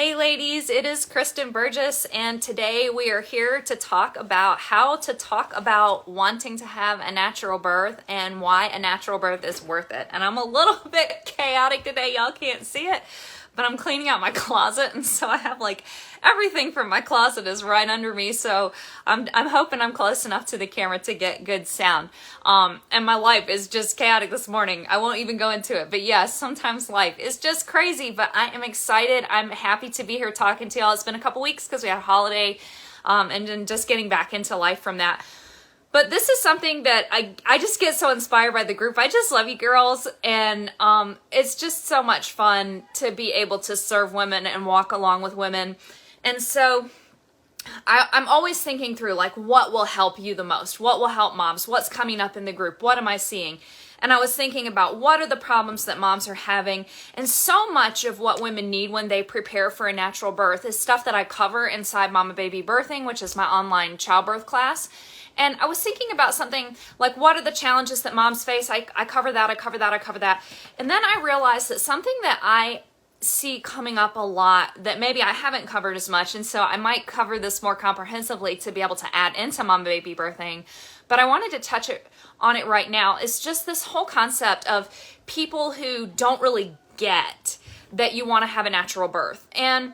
Hey ladies, it is Kristen Burgess, and today we are here to talk about how to talk about wanting to have a natural birth and why a natural birth is worth it. And I'm a little bit chaotic today, y'all can't see it, but I'm cleaning out my closet, and so I have like everything from my closet is right under me, so I'm hoping I'm close enough to the camera to get good sound. And my life is just chaotic this morning. I won't even go into it, but yes, sometimes life is just crazy, but I am excited. I'm happy to be here talking to y'all. It's been a couple weeks because we had a holiday, and then just getting back into life from that. But this is something that I just get so inspired by the group. I just love you girls, and it's just so much fun to be able to serve women and walk along with women. And so I'm always thinking through, like, what will help you the most? What will help moms? What's coming up in the group? What am I seeing? And I was thinking about what are the problems that moms are having. And so much of what women need when they prepare for a natural birth is stuff that I cover inside Mama Baby Birthing, which is my online childbirth class. And I was thinking about something like, what are the challenges that moms face? I cover that, I cover that, I cover that. And then I realized that something that I see coming up a lot that maybe I haven't covered as much, and so I might cover this more comprehensively to be able to add into Mama Baby Birthing, but I wanted to touch on it right now. It's just this whole concept of people who don't really get that you want to have a natural birth. And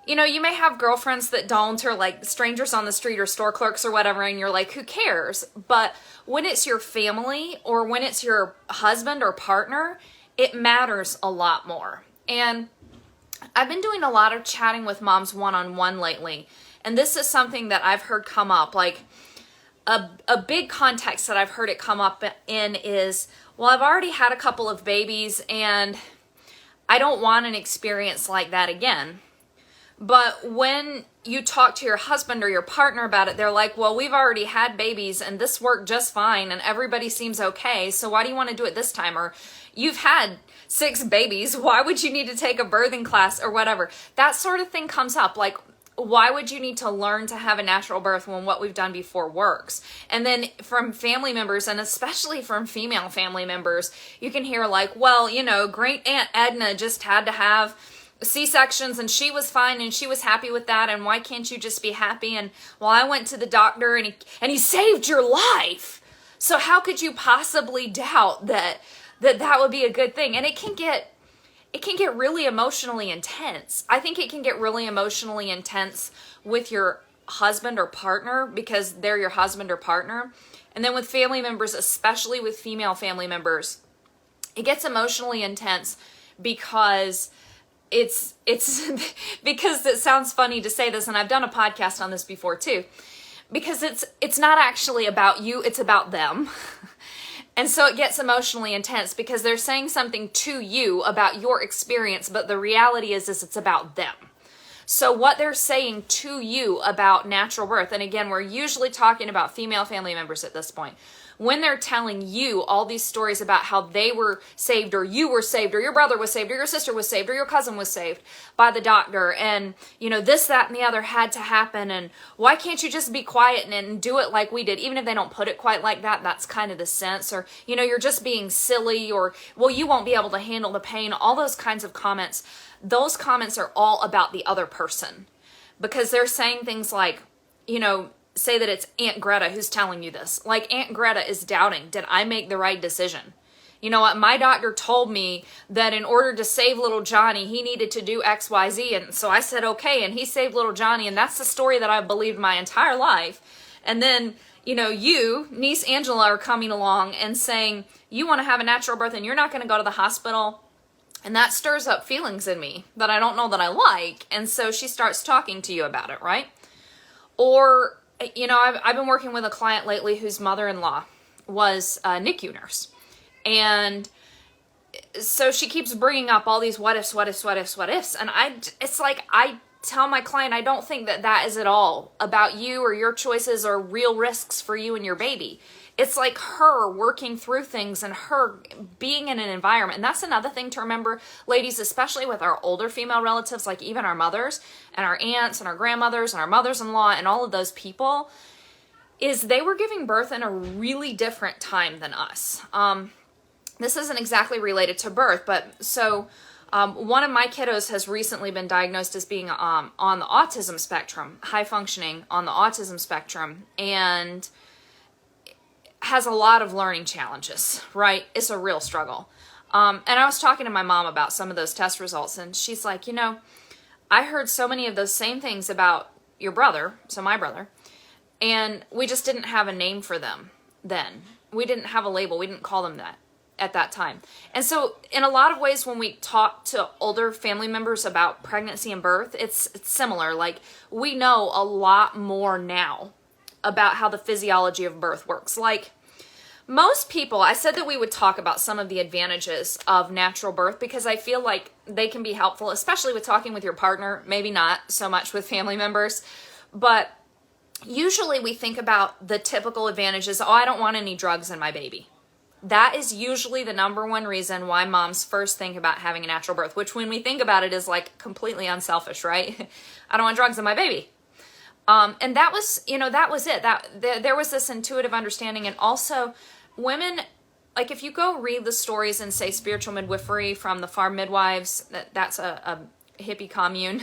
you know, you may have girlfriends that don't, or like strangers on the street or store clerks or whatever, and you're like, who cares? But when it's your family or when it's your husband or partner, it matters a lot more. And I've been doing a lot of chatting with moms one-on-one lately, and this is something that I've heard come up. Like a big context that I've heard it come up in is, well, I've already had a couple of babies and I don't want an experience like that again. But when you talk to your husband or your partner about it, they're like, well, we've already had babies and this worked just fine and everybody seems okay, so why do you want to do it this time? Or you've had 6 babies, why would you need to take a birthing class or whatever? That sort of thing comes up. Like, why would you need to learn to have a natural birth when what we've done before works? And then from family members, and especially from female family members, you can hear like, well, you know, Great Aunt Edna just had to have C-sections and she was fine and she was happy with that, and why can't you just be happy? And well, I went to the doctor and he saved your life, so how could you possibly doubt that would be a good thing? And it can get really emotionally intense. I think it can get really emotionally intense with your husband or partner because they're your husband or partner. And then with family members, especially with female family members, it gets emotionally intense because it's because it sounds funny to say this, and I've done a podcast on this before too, because it's not actually about you, it's about them. And so it gets emotionally intense because they're saying something to you about your experience, but the reality is it's about them. So what they're saying to you about natural birth, and again, we're usually talking about female family members at this point, when they're telling you all these stories about how they were saved, or you were saved, or your brother was saved, or your sister was saved, or your cousin was saved by the doctor, and you know, this, that, and the other had to happen, and why can't you just be quiet and do it like we did? Even if they don't put it quite like that, that's kind of the sense. Or, you know, you're just being silly, or, well, you won't be able to handle the pain. All those kinds of comments, those comments are all about the other person, because they're saying things like, you know, say that it's Aunt Greta who's telling you this. Like, Aunt Greta is doubting, did I make the right decision? You know what, my doctor told me that in order to save little Johnny, he needed to do X, Y, Z, and so I said okay, and he saved little Johnny, and that's the story that I've believed my entire life. And then, you know, you, niece Angela, are coming along and saying, you want to have a natural birth and you're not going to go to the hospital, and that stirs up feelings in me that I don't know that I like, and so she starts talking to you about it, right? Or, you know, I've been working with a client lately whose mother-in-law was a NICU nurse. And so she keeps bringing up all these what ifs, what ifs, what ifs, what ifs. And it's like, I tell my client, I don't think that is at all about you or your choices or real risks for you and your baby. It's like her working through things and her being in an environment. And that's another thing to remember, ladies, especially with our older female relatives, like even our mothers and our aunts and our grandmothers and our mothers-in-law and all of those people, is they were giving birth in a really different time than us. This isn't exactly related to birth, but so One of my kiddos has recently been diagnosed as being on the autism spectrum, high functioning on the autism spectrum, and has a lot of learning challenges, right? It's a real struggle. And I was talking to my mom about some of those test results, and she's like, you know, I heard so many of those same things about your brother, so my brother, and we just didn't have a name for them then. We didn't have a label. We didn't call them that at that time. And so in a lot of ways, when we talk to older family members about pregnancy and birth, it's similar. Like, we know a lot more now about how the physiology of birth works. Like, most people, I said that we would talk about some of the advantages of natural birth because I feel like they can be helpful, especially with talking with your partner, maybe not so much with family members, but usually we think about the typical advantages. Oh, I don't want any drugs in my baby. That is usually the number one reason why moms first think about having a natural birth, which when we think about it is like completely unselfish, right? I don't want drugs in my baby. And that was, you know, that was it. There was this intuitive understanding. And also women, like if you go read the stories in, say, spiritual midwifery from the farm midwives, that's a hippie commune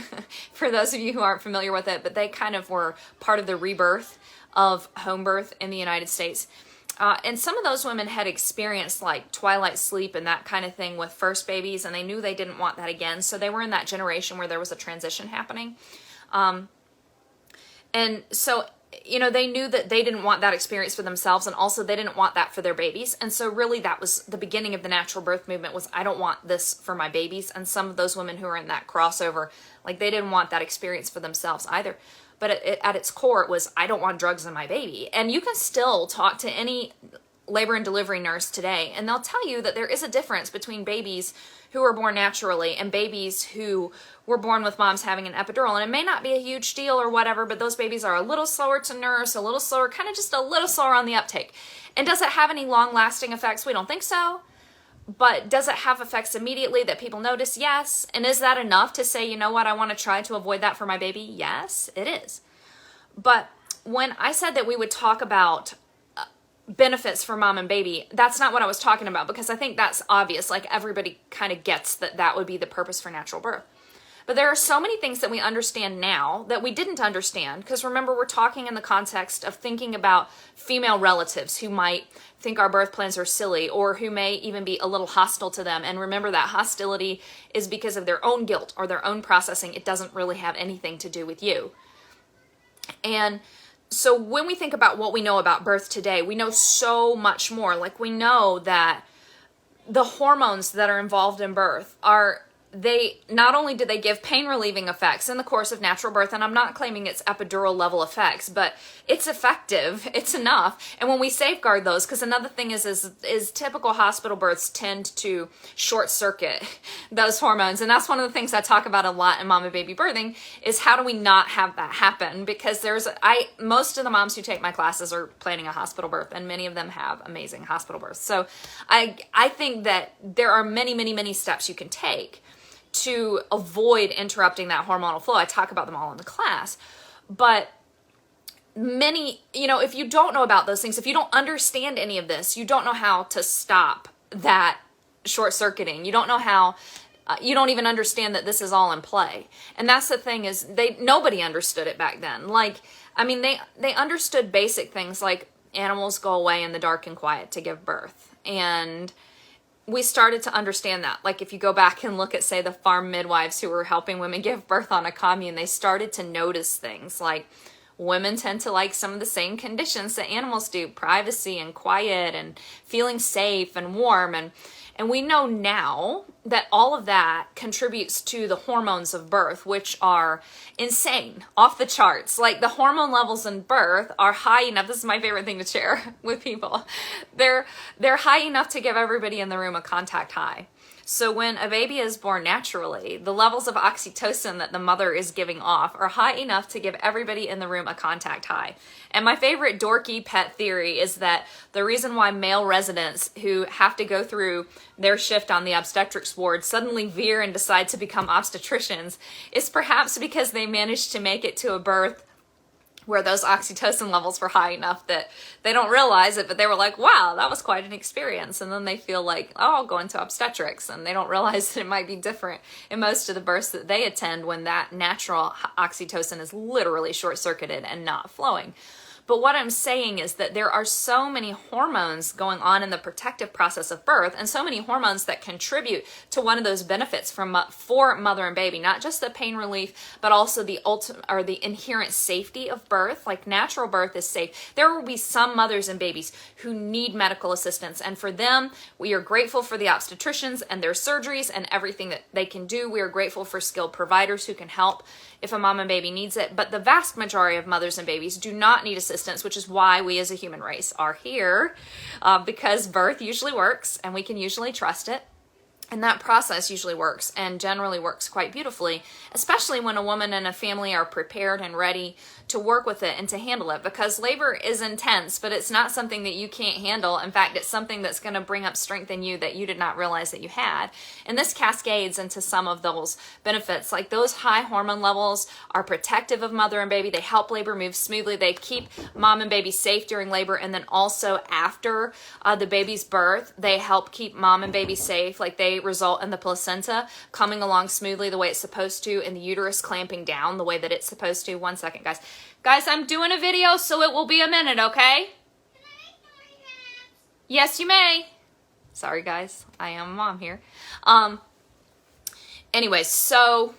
for those of you who aren't familiar with it, but they kind of were part of the rebirth of home birth in the United States. And some of those women had experienced like twilight sleep and that kind of thing with first babies, and they knew they didn't want that again. So they were in that generation where there was a transition happening. And so, you know, they knew that they didn't want that experience for themselves, and also they didn't want that for their babies. And so really that was the beginning of the natural birth movement, was I don't want this for my babies. And some of those women who are in that crossover, like they didn't want that experience for themselves either. But at its core, it was, I don't want drugs in my baby. And you can still talk to any labor and delivery nurse today, and they'll tell you that there is a difference between babies who are born naturally and babies who were born with moms having an epidural. And it may not be a huge deal or whatever, but those babies are a little slower to nurse, a little slower, kind of just a little slower on the uptake. And does it have any long-lasting effects? We don't think so. But does it have effects immediately that people notice? Yes. And is that enough to say, you know what, I want to try to avoid that for my baby? Yes, it is. But when I said that we would talk about benefits for mom and baby, that's not what I was talking about, because I think that's obvious. Like, everybody kind of gets that that would be the purpose for natural birth. But there are so many things that we understand now that we didn't understand, because remember, we're talking in the context of thinking about female relatives who might think our birth plans are silly, or who may even be a little hostile to them. And remember, that hostility is because of their own guilt or their own processing. It doesn't really have anything to do with you. And so when we think about what we know about birth today, we know so much more. Like, we know that the hormones that are involved in birth they not only do they give pain relieving effects in the course of natural birth, and I'm not claiming it's epidural level effects, but it's effective, it's enough. And when we safeguard those, because another thing is typical hospital births tend to short circuit those hormones. And that's one of the things I talk about a lot in mom and baby birthing, is how do we not have that happen? Because most of the moms who take my classes are planning a hospital birth, and many of them have amazing hospital births. So I think that there are many, many, many steps you can take to avoid interrupting that hormonal flow. I talk about them all in the class, but many, if you don't know about those things, if you don't understand any of this, you don't know how to stop that short circuiting. You don't know how, you don't even understand that this is all in play. And that's the thing, is nobody understood it back then. Like, they understood basic things like animals go away in the dark and quiet to give birth. And we started to understand that. Like, if you go back and look at, say, the farm midwives who were helping women give birth on a commune, they started to notice things like women tend to like some of the same conditions that animals do: privacy and quiet and feeling safe and warm. And we know now that all of that contributes to the hormones of birth, which are insane, off the charts. Like, the hormone levels in birth are high enough. This is my favorite thing to share with people. They're high enough to give everybody in the room a contact high. So when a baby is born naturally, the levels of oxytocin that the mother is giving off are high enough to give everybody in the room a contact high. And my favorite dorky pet theory is that the reason why male residents who have to go through their shift on the obstetrics ward suddenly veer and decide to become obstetricians is perhaps because they managed to make it to a birth where those oxytocin levels were high enough that they don't realize it, but they were like, wow, that was quite an experience. And then they feel like, oh, I'll go into obstetrics, and they don't realize that it might be different in most of the births that they attend when that natural oxytocin is literally short-circuited and not flowing. But what I'm saying is that there are so many hormones going on in the protective process of birth, and so many hormones that contribute to one of those benefits for mother and baby, not just the pain relief, but also the ultimate or the inherent safety of birth. Like, natural birth is safe. There will be some mothers and babies who need medical assistance, and for them, we are grateful for the obstetricians and their surgeries and everything that they can do. We are grateful for skilled providers who can help if a mom and baby needs it. But the vast majority of mothers and babies do not need assistance, which is why we as a human race are here, because birth usually works and we can usually trust it. And that process usually works, and generally works quite beautifully, especially when a woman and a family are prepared and ready to work with it and to handle it, because labor is intense, but it's not something that you can't handle. In fact, it's something that's going to bring up strength in you that you did not realize that you had. And this cascades into some of those benefits. Like, those high hormone levels are protective of mother and baby. They help labor move smoothly. They keep mom and baby safe during labor, and then also after the baby's birth, they help keep mom and baby safe. Like, they result in the placenta coming along smoothly the way it's supposed to, and the uterus clamping down the way that it's supposed to. 1 second, guys. Guys, I'm doing a video, so it will be a minute, okay? Yes, you may. Sorry, guys. I am a mom here. Anyways, so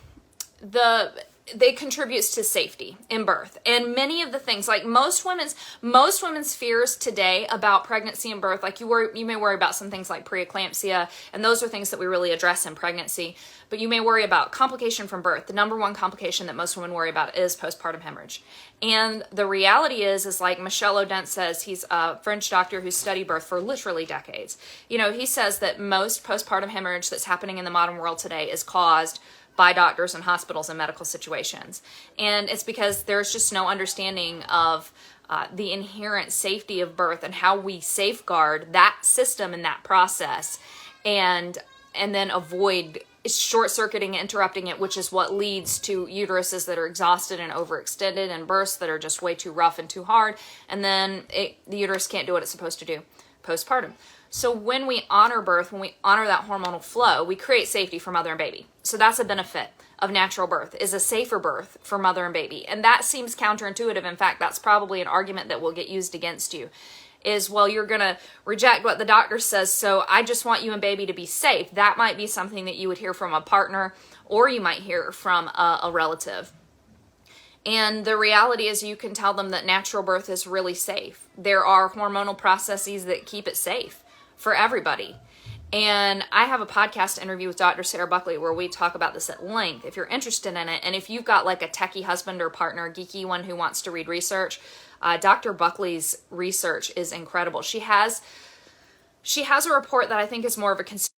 they contributes to safety in birth, and many of the things, like most women's fears today about pregnancy and birth, like you may worry about some things like preeclampsia, and those are things that we really address in pregnancy. But you may worry about complication from birth. The number one complication that most women worry about is postpartum hemorrhage. And the reality is like Michel Odent says, he's a French doctor who studied birth for literally decades. You know, he says that most postpartum hemorrhage that's happening in the modern world today is caused by doctors and hospitals and medical situations. And it's because there's just no understanding of the inherent safety of birth and how we safeguard that system and that process, and then avoid short-circuiting, interrupting it, which is what leads to uteruses that are exhausted and overextended, and births that are just way too rough and too hard, and then the uterus can't do what it's supposed to do postpartum. So when we honor birth, when we honor that hormonal flow, we create safety for mother and baby. So that's a benefit of natural birth, is a safer birth for mother and baby. And that seems counterintuitive. In fact, that's probably an argument that will get used against you, is, well, you're going to reject what the doctor says, so I just want you and baby to be safe. That might be something that you would hear from a partner, or you might hear from a relative. And the reality is, you can tell them that natural birth is really safe. There are hormonal processes that keep it safe for everybody. And I have a podcast interview with Dr. Sarah Buckley where we talk about this at length if you're interested in it. And if you've got like a techie husband or partner, a geeky one who wants to read research, Dr. Buckley's research is incredible. She has a report that I think is more of a consumer.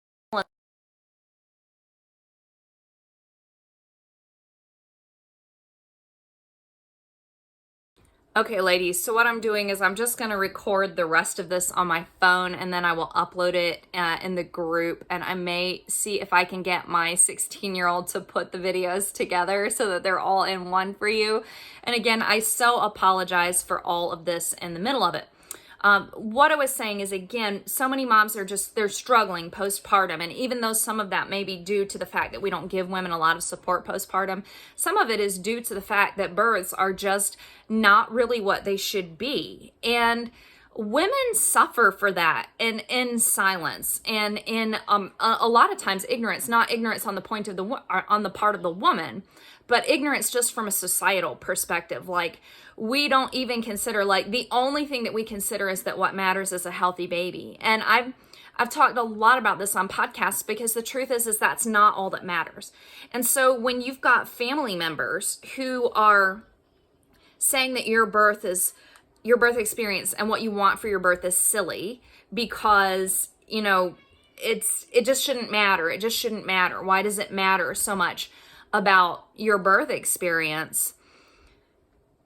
Okay, ladies, so what I'm doing is I'm just going to record the rest of this on my phone, and then I will upload it in the group, and I may see if I can get my 16-year-old to put the videos together so that they're all in one for you. And again, I so apologize for all of this in the middle of it. What I was saying is, again, so many moms are they're struggling postpartum. And even though some of that may be due to the fact that we don't give women a lot of support postpartum, some of it is due to the fact that births are just not really what they should be. And women suffer for that in silence and in a lot of times ignorance, not ignorance on the part of the woman, but ignorance just from a societal perspective. Like, we don't even consider, like, the only thing that we consider is that what matters is a healthy baby. And I've talked a lot about this on podcasts, because the truth is that's not all that matters. And so when you've got family members who are saying that your birth experience and what you want for your birth is silly because, you know, it just shouldn't matter. It just shouldn't matter. Why does it matter so much about your birth experience?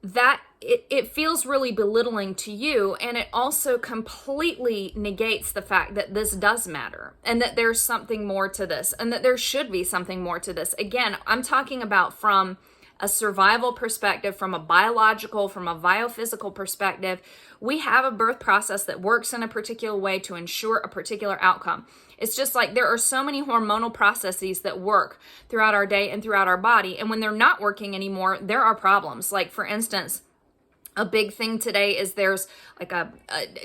That it feels really belittling to you, and it also completely negates the fact that this does matter, and that there's something more to this, and that there should be something more to this. Again, I'm talking about from a survival perspective, from a biological, from a biophysical perspective, we have a birth process that works in a particular way to ensure a particular outcome. It's just like there are so many hormonal processes that work throughout our day and throughout our body. And when they're not working anymore, there are problems. Like, for instance, a big thing today is there's like a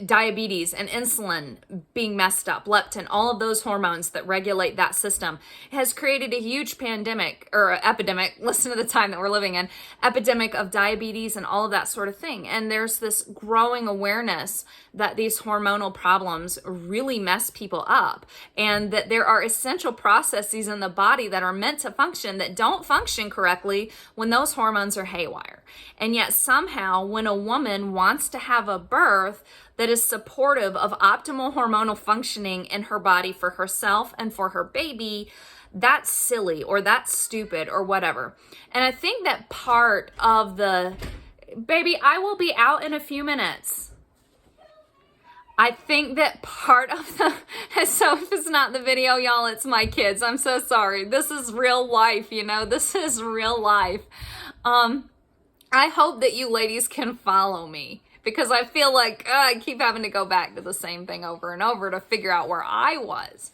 diabetes and insulin being messed up, leptin, all of those hormones that regulate that system has created a huge pandemic or epidemic, listen to the time that we're living in, epidemic of diabetes and all of that sort of thing. And there's this growing awareness that these hormonal problems really mess people up, and that there are essential processes in the body that are meant to function that don't function correctly when those hormones are haywire. And yet somehow when a woman wants to have a birth that is supportive of optimal hormonal functioning in her body for herself and for her baby, that's silly or that's stupid or whatever. And I think that part of the, baby, I will be out in a few minutes. I think that part of the, so if it's not the video, y'all, it's my kids. I'm so sorry. This is real life, you know, this is real life. I hope that you ladies can follow me, because I feel like I keep having to go back to the same thing over and over to figure out where I was.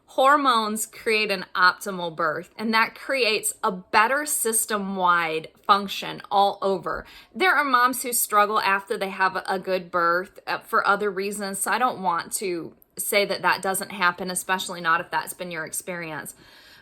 Hormones create an optimal birth, and that creates a better system-wide function all over. There are moms who struggle after they have a good birth for other reasons, so I don't want to say that that doesn't happen, especially not if that's been your experience.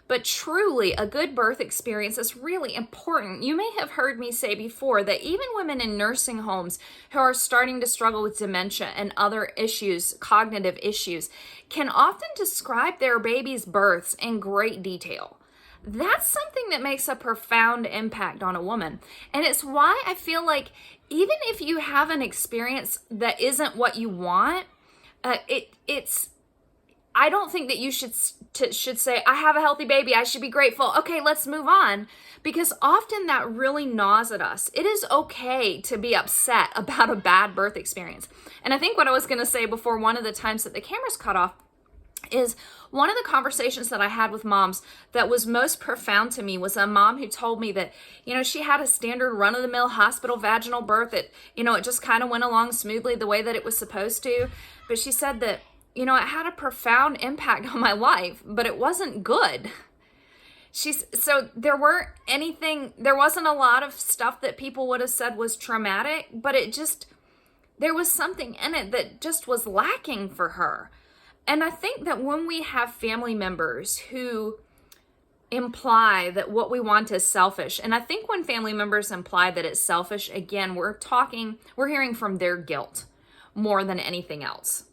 But truly, a good birth experience is really important. You may have heard me say before that even women in nursing homes who are starting to struggle with dementia and other issues, cognitive issues, can often describe their baby's births in great detail. That's something that makes a profound impact on a woman. And it's why I feel like even if you have an experience that isn't what you want, I don't think that you should say, I have a healthy baby, I should be grateful. Okay, let's move on. Because often that really gnaws at us. It is okay to be upset about a bad birth experience. And I think what I was going to say before one of the times that the cameras cut off is one of the conversations that I had with moms that was most profound to me was a mom who told me that, you know, she had a standard run-of-the-mill hospital vaginal birth that, you know, it just kind of went along smoothly the way that it was supposed to. But she said that, you know, it had a profound impact on my life, but it wasn't good. So there wasn't a lot of stuff that people would have said was traumatic, but there was something in it that just was lacking for her. And I think that when we have family members who imply that what we want is selfish, and I think when family members imply that it's selfish, again, we're hearing from their guilt more than anything else.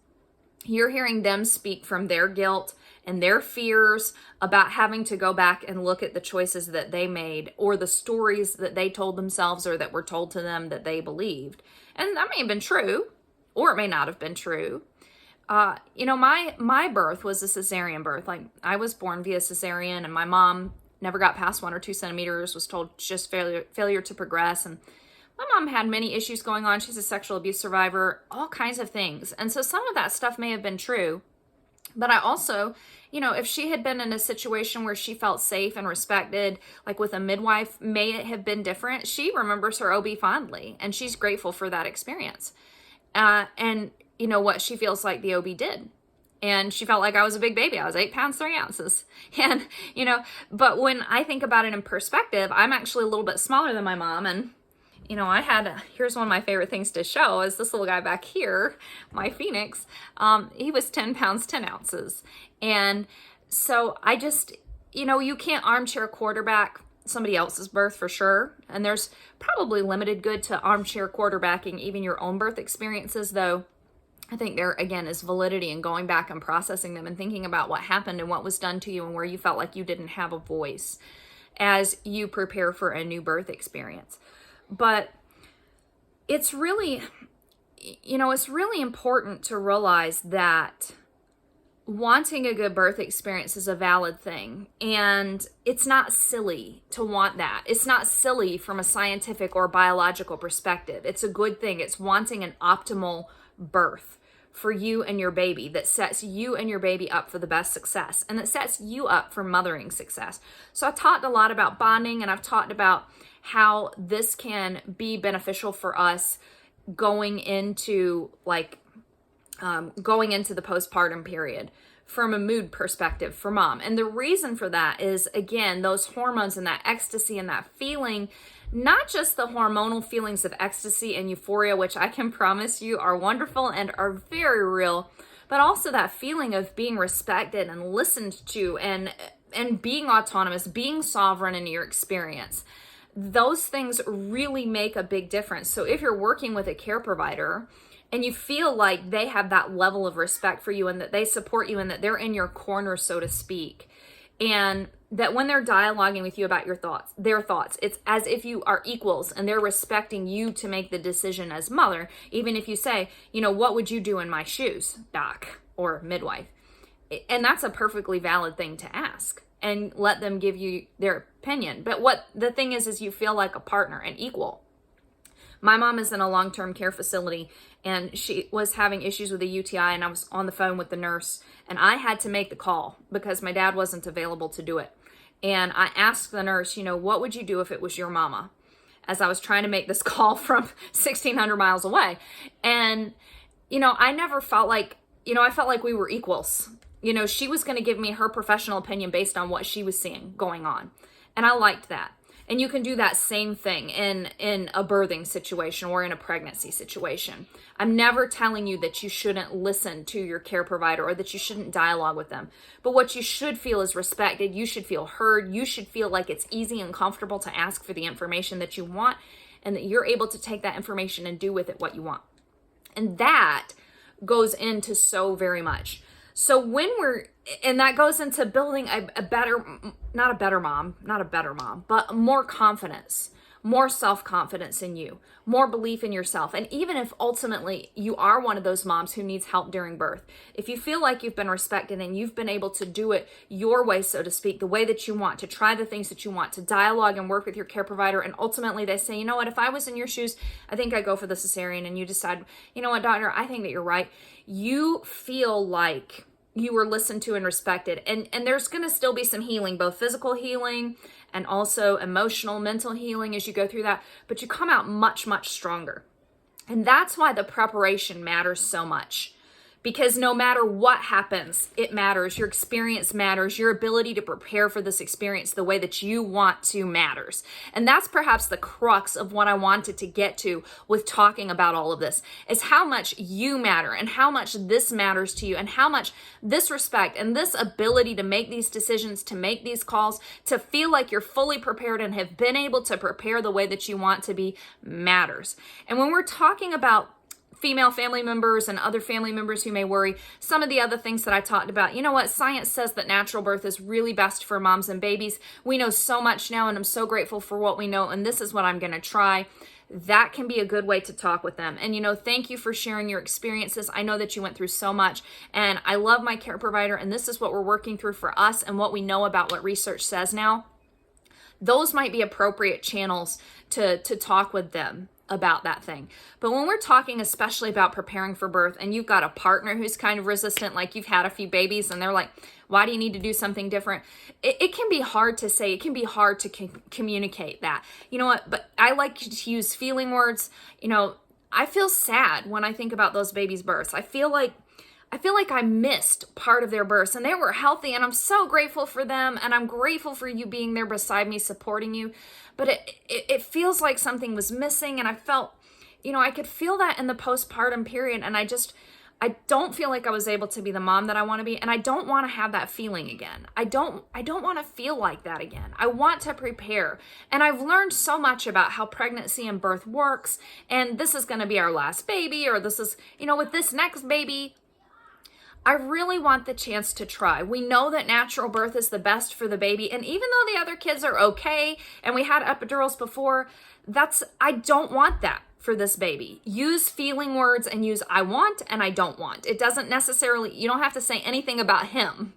You're hearing them speak from their guilt and their fears about having to go back and look at the choices that they made or the stories that they told themselves or that were told to them that they believed. And that may have been true, or it may not have been true. You know, my birth was a cesarean birth. Like, I was born via cesarean, and my mom never got past 1 or 2 centimeters, was told just failure to progress. And my mom had many issues going on. She's a sexual abuse survivor, all kinds of things. And so some of that stuff may have been true. But I also, you know, if she had been in a situation where she felt safe and respected, like with a midwife, may it have been different. She remembers her OB fondly, and she's grateful for that experience. And you know what she feels like the OB did. And she felt like I was a big baby. I was 8 pounds, 3 ounces. And, you know, but when I think about it in perspective, I'm actually a little bit smaller than my mom. And, you know, here's one of my favorite things to show is this little guy back here, my Phoenix. He was 10 pounds, 10 ounces. And so I just, you know, you can't armchair quarterback somebody else's birth for sure. And there's probably limited good to armchair quarterbacking even your own birth experiences, though. I think there, again, is validity in going back and processing them and thinking about what happened and what was done to you and where you felt like you didn't have a voice as you prepare for a new birth experience. But it's really, you know, it's really important to realize that wanting a good birth experience is a valid thing. And it's not silly to want that. It's not silly from a scientific or biological perspective. It's a good thing. It's wanting an optimal birth for you and your baby, that sets you and your baby up for the best success, and that sets you up for mothering success. So I talked a lot about bonding, and I've talked about how this can be beneficial for us going into the postpartum period from a mood perspective for mom. And the reason for that is, again, those hormones and that ecstasy and that feeling, not just the hormonal feelings of ecstasy and euphoria, which I can promise you are wonderful and are very real, but also that feeling of being respected and listened to and being autonomous, being sovereign in your experience. Those things really make a big difference. So if you're working with a care provider and you feel like they have that level of respect for you and that they support you and that they're in your corner, so to speak, and that when they're dialoguing with you about their thoughts, it's as if you are equals and they're respecting you to make the decision as mother, even if you say, what would you do in my shoes, doc or midwife? And that's a perfectly valid thing to ask, and let them give you their opinion. But what the thing is you feel like a partner, an equal. My mom is in a long-term care facility, and she was having issues with a UTI, and I was on the phone with the nurse, and I had to make the call because my dad wasn't available to do it. And I asked the nurse, what would you do if it was your mama? As I was trying to make this call from 1,600 miles away. And, I never felt like, I felt like we were equals. She was going to give me her professional opinion based on what she was seeing going on. And I liked that. And you can do that same thing in a birthing situation or in a pregnancy situation. I'm never telling you that you shouldn't listen to your care provider or that you shouldn't dialogue with them. But what you should feel is respected. You should feel heard. You should feel like it's easy and comfortable to ask for the information that you want, and that you're able to take that information and do with it what you want. And that goes into so very much. So and that goes into building not a better mom, but more confidence, more self-confidence in you, more belief in yourself. And even if ultimately you are one of those moms who needs help during birth, if you feel like you've been respected and you've been able to do it your way, so to speak, the way that you want, to try the things that you want, to dialogue and work with your care provider, and ultimately they say, if I was in your shoes, I think I'd go for the cesarean, and you decide, doctor, I think that you're right. You feel like you were listened to and respected. And there's going to still be some healing, both physical healing and also emotional, mental healing as you go through that. But you come out much, much stronger. And that's why the preparation matters so much. Because no matter what happens, it matters. Your experience matters. Your ability to prepare for this experience the way that you want to matters. And that's perhaps the crux of what I wanted to get to with talking about all of this, is how much you matter and how much this matters to you, and how much this respect and this ability to make these decisions, to make these calls, to feel like you're fully prepared and have been able to prepare the way that you want to be matters. And when we're talking about female family members and other family members who may worry, some of the other things that I talked about, science says that natural birth is really best for moms and babies. We know so much now, and I'm so grateful for what we know, and this is what I'm going to try. That can be a good way to talk with them. And, thank you for sharing your experiences. I know that you went through so much, and I love my care provider, and this is what we're working through for us and what we know about what research says now. Those might be appropriate channels to talk with them about that thing. But when we're talking especially about preparing for birth, and you've got a partner who's kind of resistant, like you've had a few babies and they're like, why do you need to do something different? It can be hard to say. It can be hard to communicate that. You know what? But I like to use feeling words. I feel sad when I think about those babies' births. I feel like I missed part of their births, and they were healthy, and I'm so grateful for them, and I'm grateful for you being there beside me, supporting you. But it feels like something was missing, and I felt, I could feel that in the postpartum period, and I don't feel like I was able to be the mom that I want to be, and I don't want to have that feeling again. I don't want to feel like that again. I want to prepare, and I've learned so much about how pregnancy and birth works, and this is going to be our last baby, or this is, with this next baby, I really want the chance to try. We know that natural birth is the best for the baby. And even though the other kids are okay, and we had epidurals before, I don't want that for this baby. Use feeling words and use I want and I don't want. It doesn't necessarily, you don't have to say anything about him.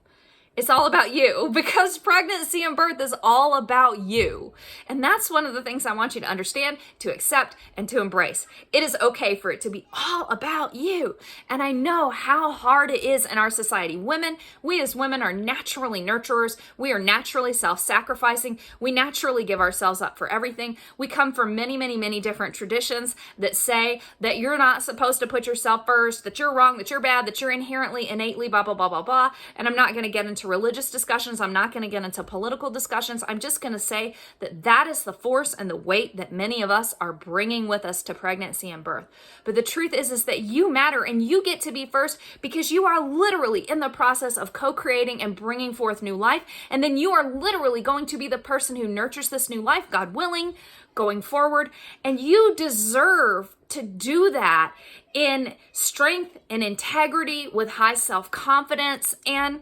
It's all about you, because pregnancy and birth is all about you. And that's one of the things I want you to understand, to accept, and to embrace. It is okay for it to be all about you. And I know how hard it is in our society. We as women are naturally nurturers. We are naturally self-sacrificing. We naturally give ourselves up for everything. We come from many, many, many different traditions that say that you're not supposed to put yourself first, that you're wrong, that you're bad, that you're inherently, innately, blah, blah, blah, blah, blah. And I'm not going to get into religious discussions. I'm not going to get into political discussions. I'm just going to say that that is the force and the weight that many of us are bringing with us to pregnancy and birth. But the truth is that you matter, and you get to be first, because you are literally in the process of co-creating and bringing forth new life. And then you are literally going to be the person who nurtures this new life, God willing, going forward. And you deserve to do that in strength and integrity, with high self-confidence, and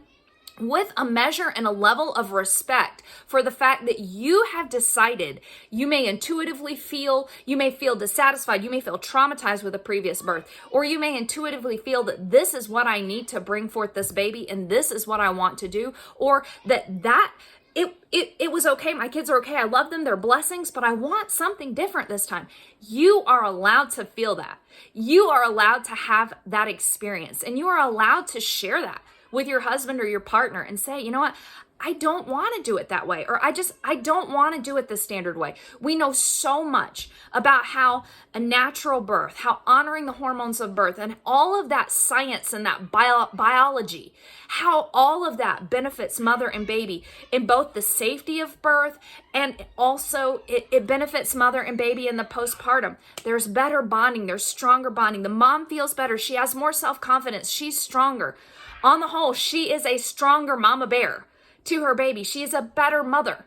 with a measure and a level of respect for the fact that you have decided. You may intuitively feel, you may feel dissatisfied, you may feel traumatized with a previous birth, or you may intuitively feel that this is what I need to bring forth this baby, and this is what I want to do, or that it was okay, my kids are okay, I love them, they're blessings, but I want something different this time. You are allowed to feel that. You are allowed to have that experience, and you are allowed to share that with your husband or your partner and say, you know what, I don't want to do it that way, or I don't want to do it the standard way. We know so much about how a natural birth, how honoring the hormones of birth, and all of that science and that biology, how all of that benefits mother and baby in both the safety of birth, and also it benefits mother and baby in the postpartum. There's better bonding, there's stronger bonding. The mom feels better, she has more self-confidence, she's stronger. On the whole, she is a stronger mama bear to her baby. She is a better mother.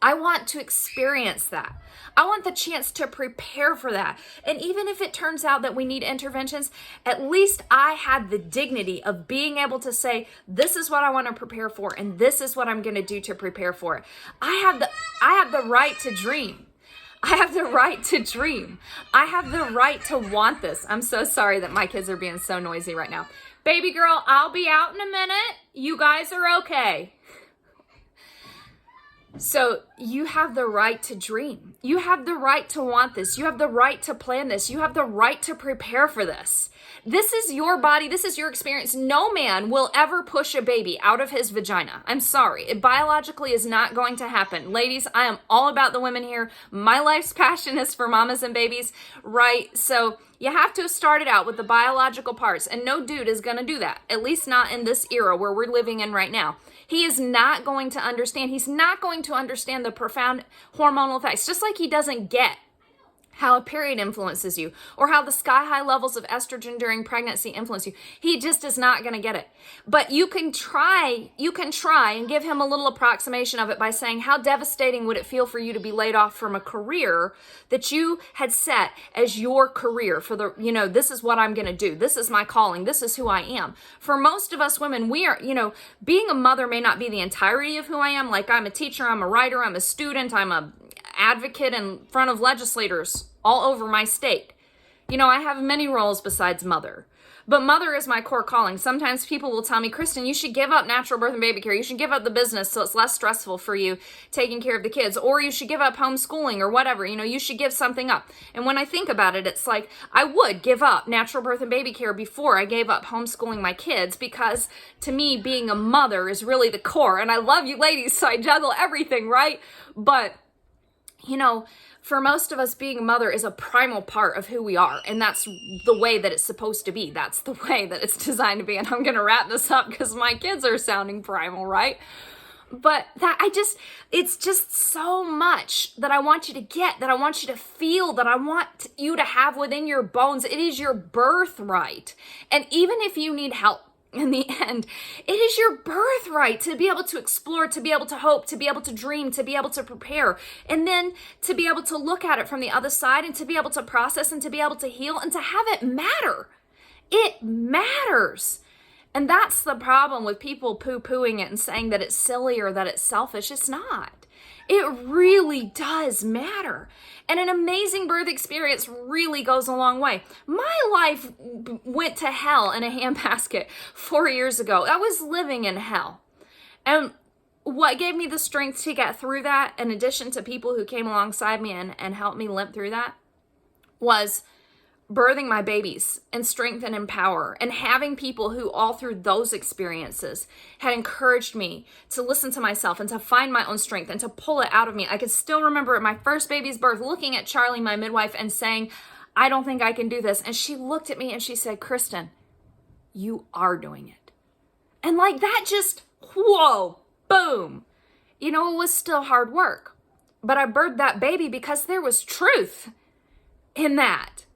I want to experience that. I want the chance to prepare for that. And even if it turns out that we need interventions, at least I had the dignity of being able to say, this is what I want to prepare for, and this is what I'm going to do to prepare for it. I have the right to dream. I have the right to dream. I have the right to want this. I'm so sorry that my kids are being so noisy right now. Baby girl, I'll be out in a minute. You guys are okay. So you have the right to dream. You have the right to want this. You have the right to plan this. You have the right to prepare for this. This is your body. This is your experience. No man will ever push a baby out of his vagina. I'm sorry. It biologically is not going to happen. Ladies, I am all about the women here. My life's passion is for mamas and babies, right? So you have to have started out with the biological parts, and no dude is going to do that, at least not in this era where we're living in right now. He is not going to understand. He's not going to understand the profound hormonal effects, just like he doesn't get how a period influences you, or how the sky-high levels of estrogen during pregnancy influence you. He just is not going to get it. But you can try and give him a little approximation of it by saying, how devastating would it feel for you to be laid off from a career that you had set as your career for the, this is what I'm going to do. This is my calling. This is who I am. For most of us women, we are, being a mother may not be the entirety of who I am. Like, I'm a teacher, I'm a writer, I'm a student, I'm a advocate in front of legislators all over my state. I have many roles besides mother, but mother is my core calling. Sometimes people will tell me, Kristen, you should give up natural birth and baby care. You should give up the business so it's less stressful for you taking care of the kids, or you should give up homeschooling or whatever. You should give something up. And when I think about it, it's like I would give up natural birth and baby care before I gave up homeschooling my kids, because to me, being a mother is really the core. And I love you ladies, so I juggle everything, right? But for most of us, being a mother is a primal part of who we are. And that's the way that it's supposed to be. That's the way that it's designed to be. And I'm going to wrap this up because my kids are sounding primal, right? But it's just so much that I want you to get, that I want you to feel, that I want you to have within your bones. It is your birthright. And even if you need help, in the end, it is your birthright to be able to explore, to be able to hope, to be able to dream, to be able to prepare, and then to be able to look at it from the other side, and to be able to process, and to be able to heal, and to have it matter. It matters. And that's the problem with people poo-pooing it and saying that it's silly or that it's selfish. It's not. It really does matter. And an amazing birth experience really goes a long way. My life went to hell in a handbasket 4 years ago. I was living in hell. And what gave me the strength to get through that, in addition to people who came alongside me and helped me limp through that, was birthing my babies and strength and empower, and having people who all through those experiences had encouraged me to listen to myself and to find my own strength and to pull it out of me. I could still remember at my first baby's birth looking at Charlie, my midwife, and saying, I don't think I can do this. And she looked at me and she said, Kristen, you are doing it. And like that, just, whoa, boom. You know, it was still hard work, but I birthed that baby because there was truth in that.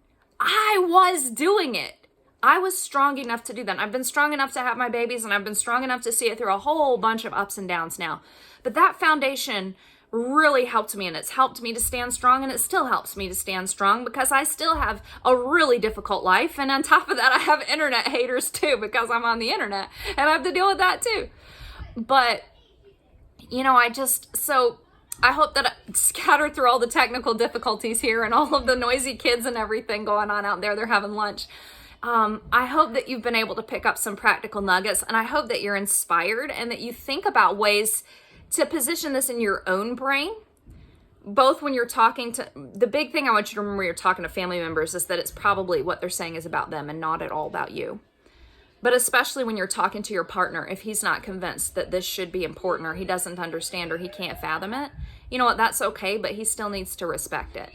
I was doing it. I was strong enough to do that. I've been strong enough to have my babies, and I've been strong enough to see it through a whole bunch of ups and downs now. But that foundation really helped me, and it's helped me to stand strong, and it still helps me to stand strong because I still have a really difficult life. And on top of that, I have internet haters too because I'm on the internet and I have to deal with that too. But, you know, I hope that I scattered through all the technical difficulties here and all of the noisy kids and everything going on out there. They're having lunch. I hope that you've been able to pick up some practical nuggets, and I hope that you're inspired and that you think about ways to position this in your own brain, both when you're talking to, the big thing I want you to remember when you're talking to family members is that it's probably what they're saying is about them and not at all about you. But especially when you're talking to your partner, if he's not convinced that this should be important, or he doesn't understand, or he can't fathom it, you know what, that's okay, but he still needs to respect it.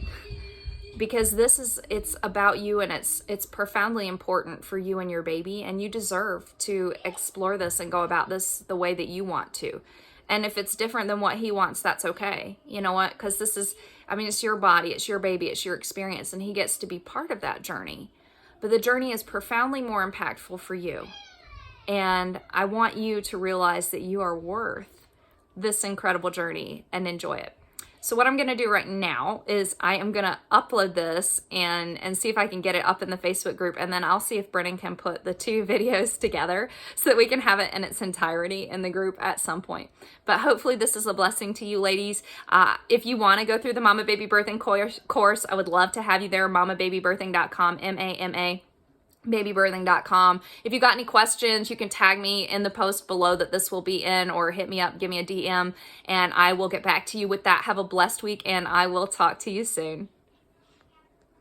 Because it's about you, and it's profoundly important for you and your baby, and you deserve to explore this and go about this the way that you want to. And if it's different than what he wants, that's okay. You know what? Because it's your body, it's your baby, it's your experience, and he gets to be part of that journey. But the journey is profoundly more impactful for you. And I want you to realize that you are worth this incredible journey and enjoy it. So what I'm going to do right now is I am going to upload this and see if I can get it up in the Facebook group. And then I'll see if Brennan can put the two videos together so that we can have it in its entirety in the group at some point. But hopefully this is a blessing to you ladies. If you want to go through the Mama Baby Birthing course, I would love to have you there. MamaBabyBirthing.com, MAMA. babybirthing.com. If you got any questions, you can tag me in the post below that this will be in, or hit me up, give me a DM, and I will get back to you with that. Have a blessed week, and I will talk to you soon.